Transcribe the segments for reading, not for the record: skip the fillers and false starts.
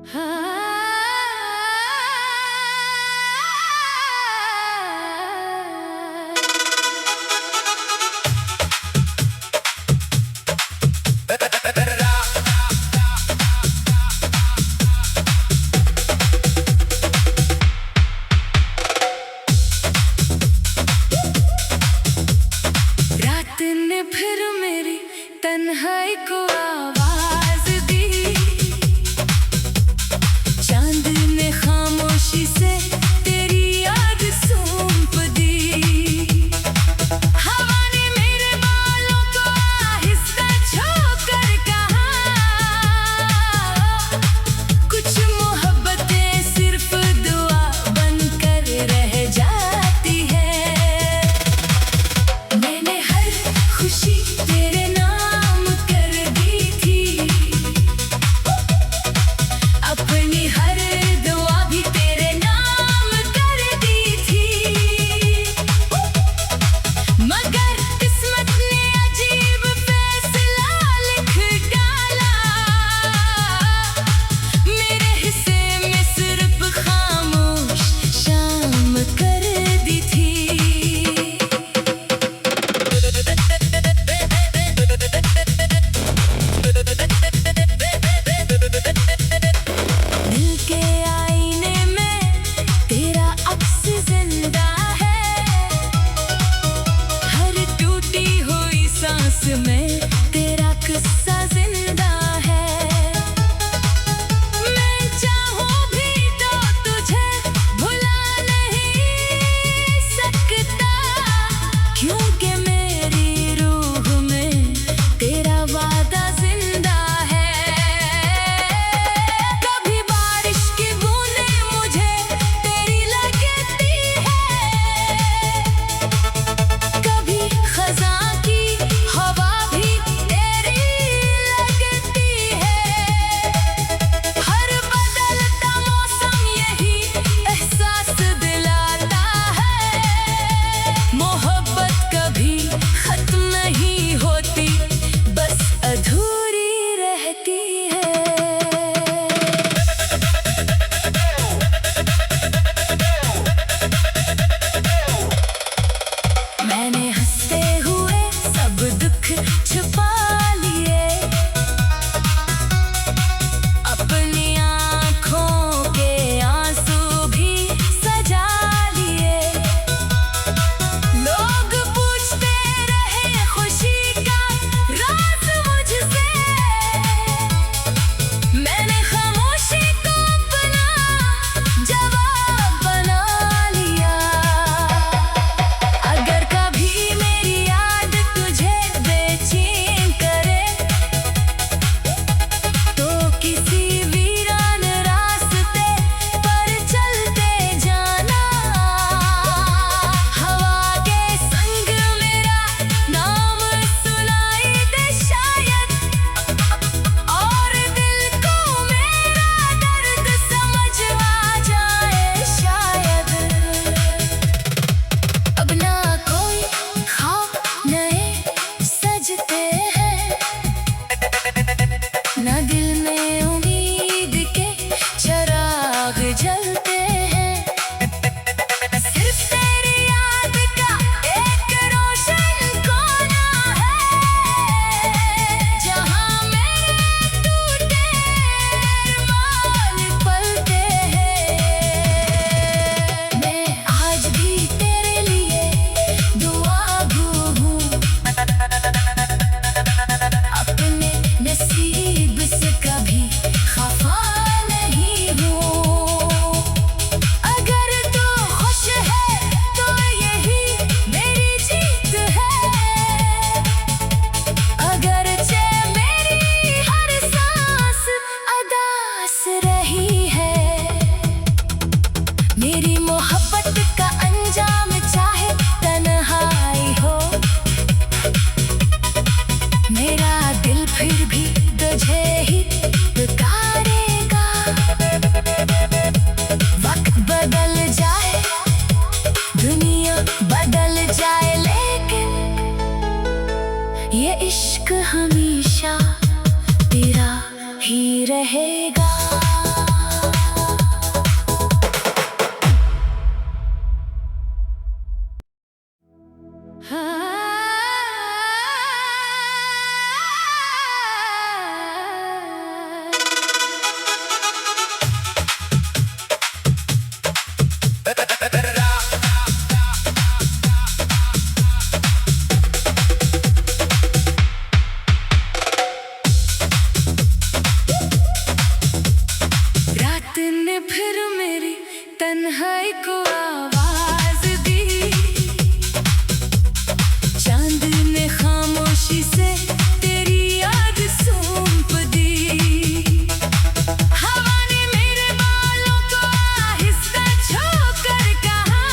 रात ने फिर मेरी तन्हाई को आवाज दी, चांद ने खामोशी से तेरी याद सौंप दी। हवा ने मेरे बालों को आहिस्ता छूकर कहा, कुछ मोहब्बतें सिर्फ दुआ बनकर रह जाती है। मैंने हर खुशी तेरे नाम कर दी थी, अपनी हर दुआ भी तेरे नाम कर दी थी। मगर किस्मत ने अजीब फैसला लिख डाला, मेरे हिस्से में सिर्फ खामोश शाम कर दी थी। दिल के आईने में तेरा अक्स जिंदा है, हर टूटी हुई सांस में तेरा किस्सा जिंदा है। मैं चाहूं भी तो तुझे भुला नहीं सकता, क्योंकि मेरी रूह में तेरा वादा जिंदा है। कभी बारिश की बूंदें मुझे तेरी लगती है, कभी खज़ां की हवा भी तेरी लगती है। हर बदलता मौसम यही एहसास दिलाता है, मोहब्बत कभी खत्म नहीं होती, बस अधूरी रहती है। मैंने हंसते हुए सब दुख छुपा लिए, अपनी आँखों के आंसू भी सजा लिए। लोग पूछते रहे खुशी का राज मुझसे, मैंने खामोशी को अपना जवाब बना लिया। अगर कभी मेरी याद तुझे बेचैन करे, तो किसी वीरान रास्ते पर चलते जाना। हवा के संग मेरा नाम सुनाई दे शायद, और दिल को मेरा दर्द समझ आ जाए शायद। अब ना कोई ख्वाब नए सजते हैं, ना दिल में उम्मीद के चिराग जलते हैं। सिर्फ तेरी याद का एक रोशन कोना है, जहाँ मेरे टूटे अरमान पलते हैं। मैं आज भी तेरे लिए दुआगो हूँ, अपने नसीब से कभी खफा नहीं हूँ। अगर तू खुश है तो यही मेरी जीत है, अगरचे मेरी हर सांस अदास रही है। मेरी मोहब्बत का अंजाम चाहे तन्हाई हो, मेरा दिल फिर भी तुझे ही पुकारेगा। वक्त बदल जाए, दुनिया बदल जाए, लेकिन ये इश्क हमेशा तेरा ही रहेगा। तन्हाई को आवाज दी, चांद ने खामोशी से तेरी याद सौंप दी। हवा ने मेरे बालों को आहिस्ता छूकर कहा,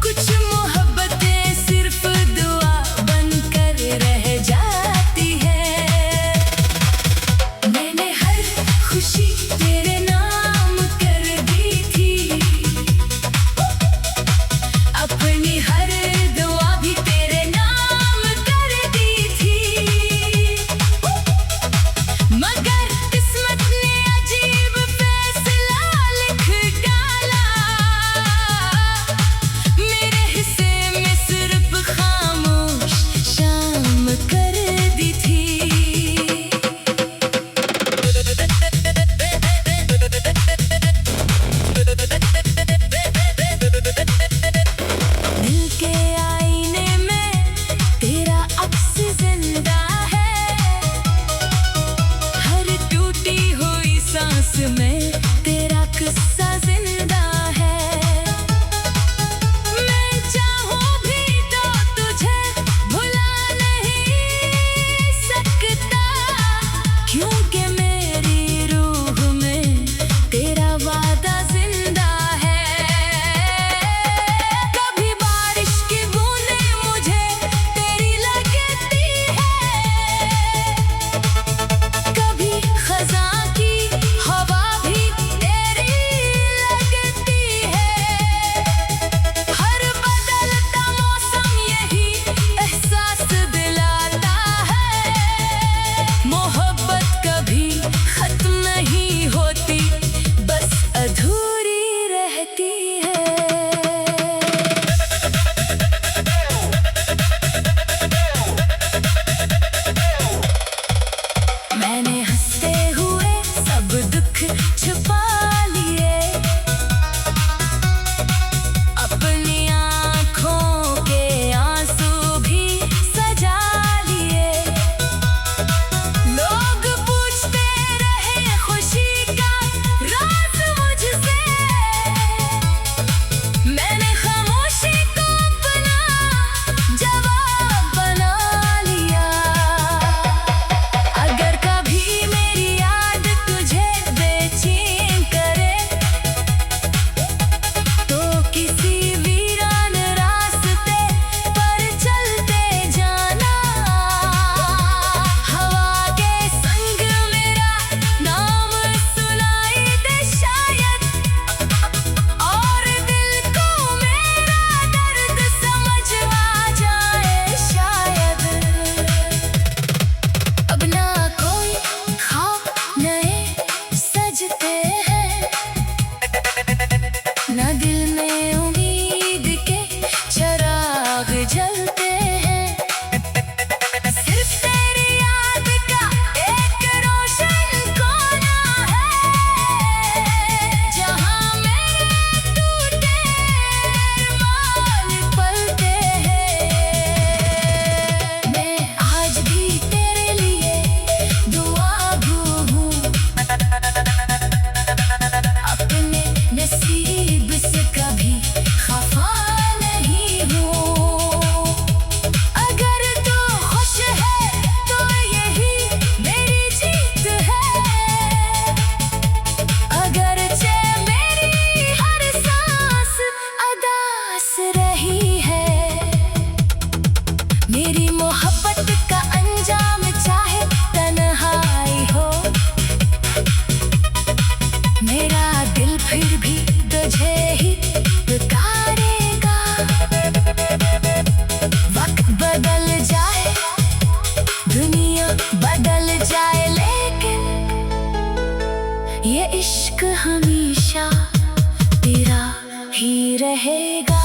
कुछ मोहब्बतें सिर्फ दुआ बनकर रह जाती है। मैंने हर खुशी तेरे नाम कर दी थी, अपनी हर दुआ भी तेरे नाम कर दी थी। मगर किस्मत ने अजीब फैसला लिख डाला, मेरे हिस्से में सिर्फ खामोश शाम कर दी थी। दिल के आईने में तेरा अक्स जिंदा है, हर टूटी हुई सांस में तेरा किस्सा जिंदा है। मैं चाहूं भी तो तुझे भुला नहीं सकता, क्योंकि मेरी रूह में तेरा वादा जिंदा है। कभी बारिश की बूंदें मुझे तेरी लगती है, कभी खज़ां की हवा भी तेरी लगती है। हर बदलता मौसम यही एहसास दिलाता है, मोहब्बत कभी खत्म नहीं होती, बस अधूरी रहती है। मैंने हंसते हुए सब दुख छुपा लिए, अपनी आँखों के आंसू भी सजा लिए। लोग पूछते रहे खुशी का राज मुझसे, मैंने खामोशी को अपना जवाब बना लिया। अगर कभी मेरी याद तुझे बेचैन करे, तो किसी वीरान रास्ते पर चलते जाना। हवा के संग मेरा नाम सुनाई दे शायद, और दिल को मेरा दर्द समझ आ जाए शायद। अब ना कोई ख्वाब नए सजते हैं, ना दिल में उम्मीद के चिराग जलते हैं। सिर्फ तेरी याद का एक रोशन कोना है, जहाँ मेरे टूटे अरमान पलते हैं। मैं आज भी तेरे लिए दुआगो हूँ, अपने नसीब से कभी खफा नहीं हूँ। अगर तू खुश है तो यही मेरी जीत है, अगरचे मेरी हर सांस अदास रही है। मेरी मोहब्बत का अंजाम चाहे तन्हाई हो, मेरा दिल फिर भी तुझे ही पुकारेगा। वक्त बदल जाए, दुनिया बदल जाए, लेकिन ये इश्क हमेशा तेरा ही रहेगा।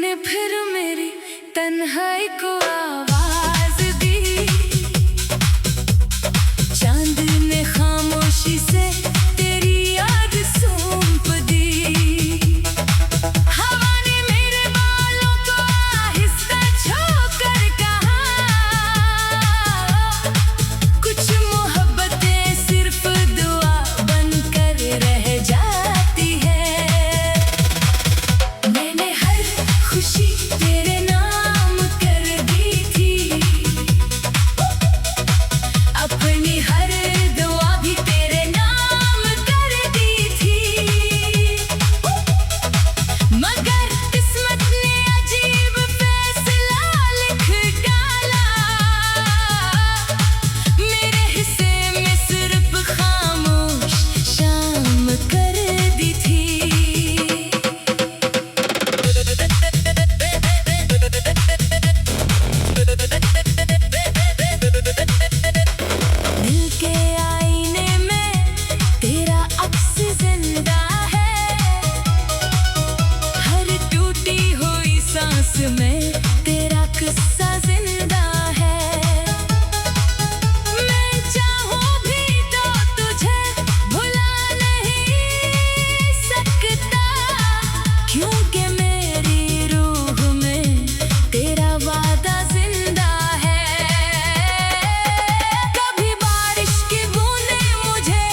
तूने फिर मेरी तन्हाई को आवाज दी। चांद ने खामोशी से तेरी याद सौंप दी। हवा ने मेरे बालों को आहिस्ता छूकर कहा, कुछ मोहब्बतें सिर्फ दुआ बनकर रह जाती है। मैंने हर खुशी तेरे नाम कर दी थी, अपनी हर दुआ भी तेरे नाम कर दी थी। मगर किस्मत ने अजीब फैसला लिख डाला, मेरे हिस्से में सिर्फ खामोश शाम कर दी थी। दिल के आईने में तेरा अक्स जिंदा है, हर टूटी हुई सांस में तेरा किस्सा जिंदा है। मैं चाहूं भी तो तुझे भुला नहीं सकता, क्योंकि मेरी रूह में तेरा वादा जिंदा है। कभी बारिश की बूंदें मुझे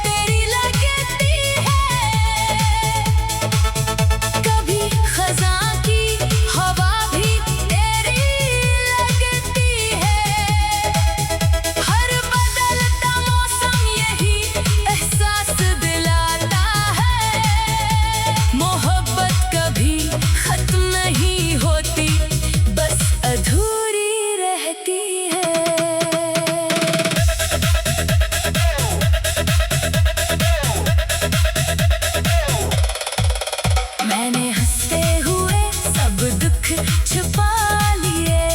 तेरी लगती है, कभी खज़ां की हवा भी तेरी लगती है। हर बदलता मौसम यही एहसास दिलाता है, मोहब्बत कभी खत्म नहीं होती, बस अधूरी रहती है। मैंने हंसते हुए सब दुख छुपा लिए,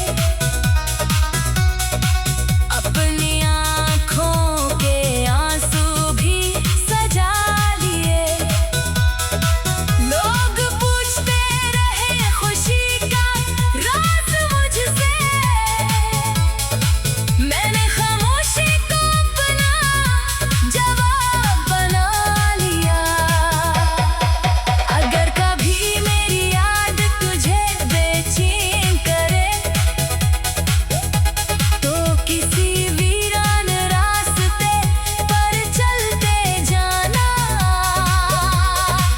अपनी आँखों के आंसू भी सजा लिए। लोग पूछते रहे खुशी का राज मुझसे, मैंने खामोशी को अपना जवाब बना लिया। अगर कभी मेरी याद तुझे बेचैन करे, तो किसी वीरान रास्ते पर चलते जाना।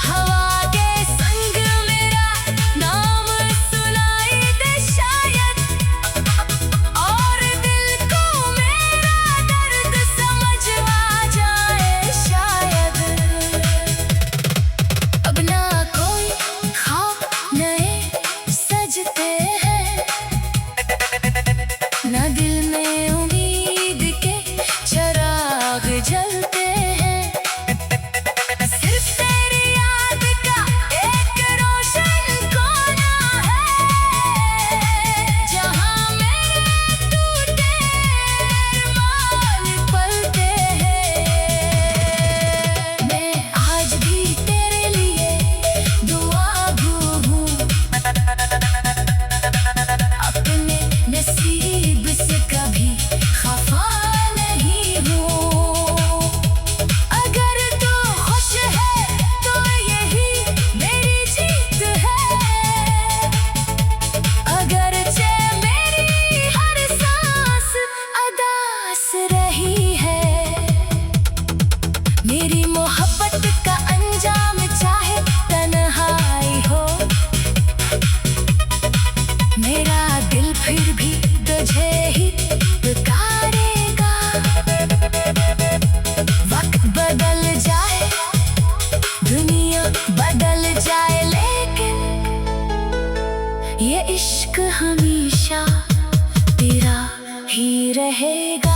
हवा के संग मेरा नाम सुनाई दे शायद, और दिल को मेरा दर्द समझ आ जाए शायद। अब ना कोई ख्वाब नए सजते हैं, ना दिल में उम्मीद के चिराग जलते हैं। सिर्फ तेरी याद का एक रोशन कोना है, जहाँ मेरे टूटे अरमान पलते हैं। मैं आज भी तेरे लिए दुआ हूँ, अपने नसीब से कभी खफा नहीं हूँ। अगर तू खुश है तो यही मेरी जीत है, अगरचे मेरी हर सांस अदास रही है। मेरी मोहब्बत का अंजाम चाहे तन्हाई हो, मेरा दिल फिर भी तुझे ही पुकारेगा। वक्त बदल जाए, दुनिया बदल जाए, लेकिन ये इश्क हमेशा तेरा ही रहेगा।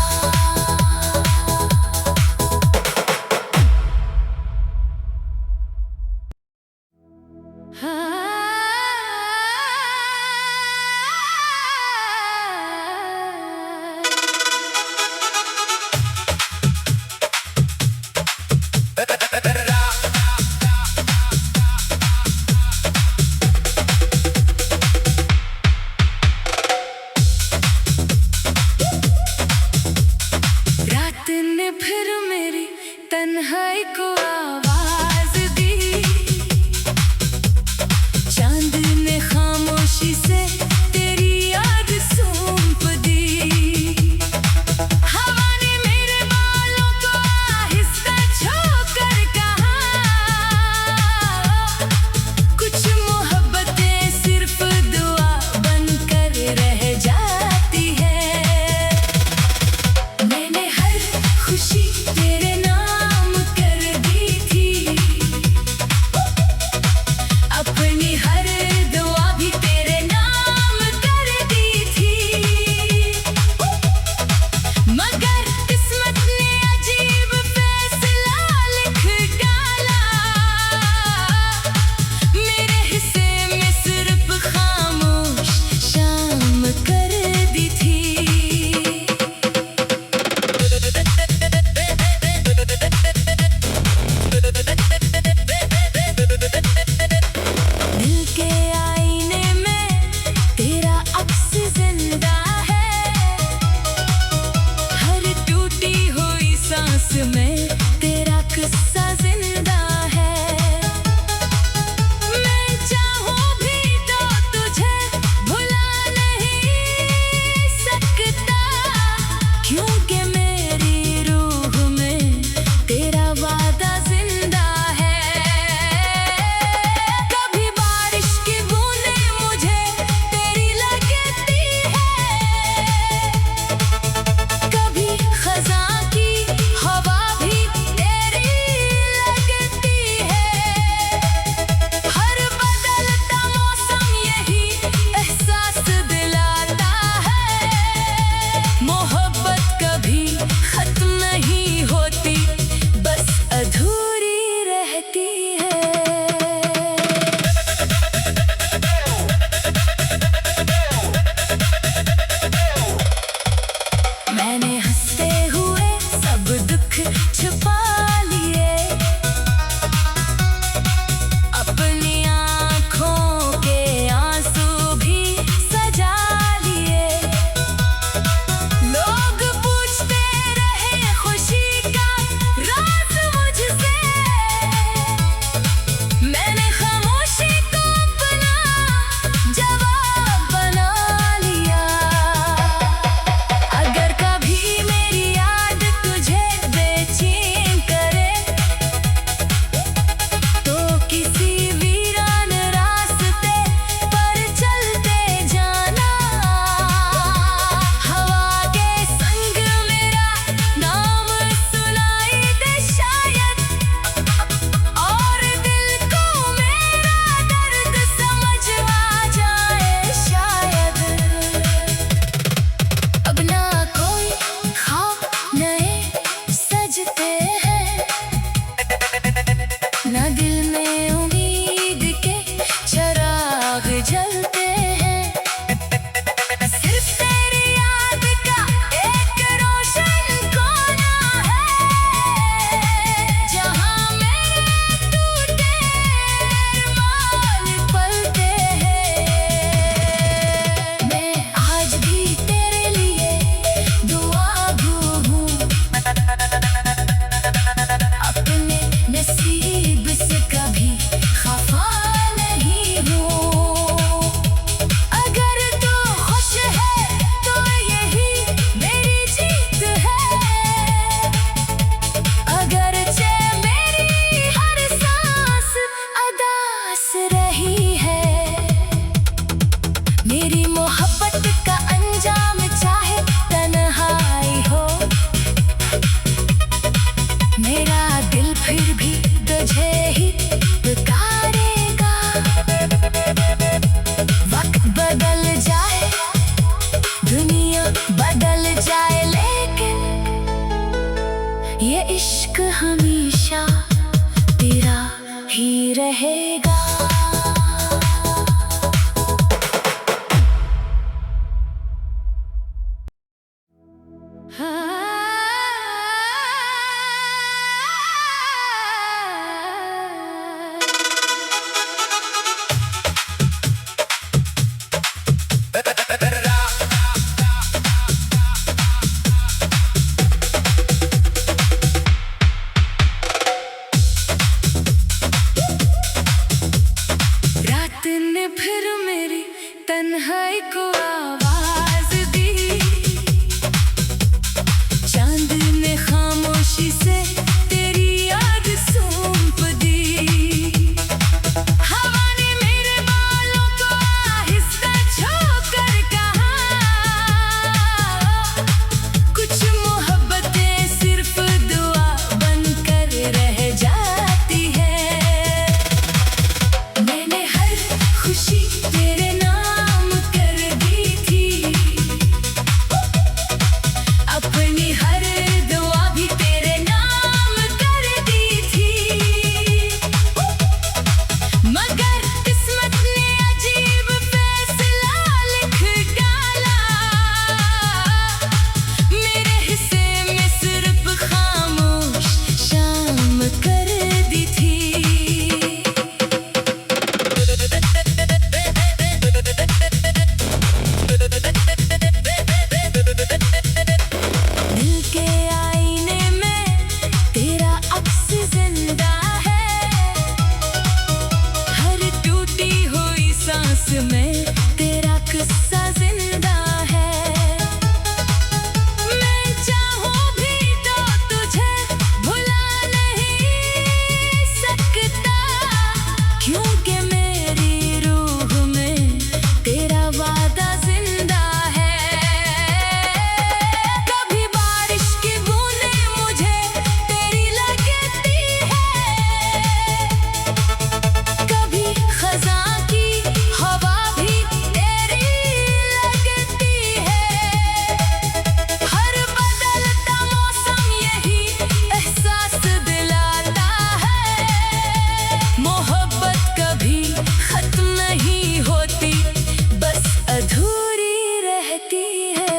तन्हाई को आवाज दी, चांद ने खामोशी से तेरी याद सौंप दी। हवा ने मेरे बालों को आहिस्ता छूकर कहा, कुछ मोहब्बतें सिर्फ दुआ बनकर रह जाती है। मैंने हर खुशी तेरे नाम कर दी थी, अपनी हर दुआ भी तेरे नाम कर दी थी। मगर किस्मत ने अजीब फैसला लिख डाला, मेरे हिस्से में सिर्फ खामोश शाम कर दी थी। दिल के आईने में तेरा अक्स जिंदा है, हर टूटी हुई सांस में तेरा किस्सा जिंदा है। मैं चाहूं भी तो तुझे भुला नहीं सकता, क्योंकि मेरी रूह में तेरा वादा जिंदा है। कभी बारिश की बूंदें मुझे तेरी लगती है, कभी खज़ां की हवा भी तेरी लगती है। हर बदलता मौसम यही एहसास दिलाता है, मोहब्बत कभी खत्म नहीं होती, बस अधूरी रहती है।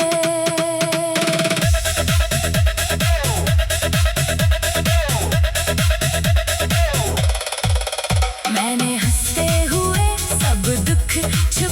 मैंने हंसते हुए सब दुख छुपा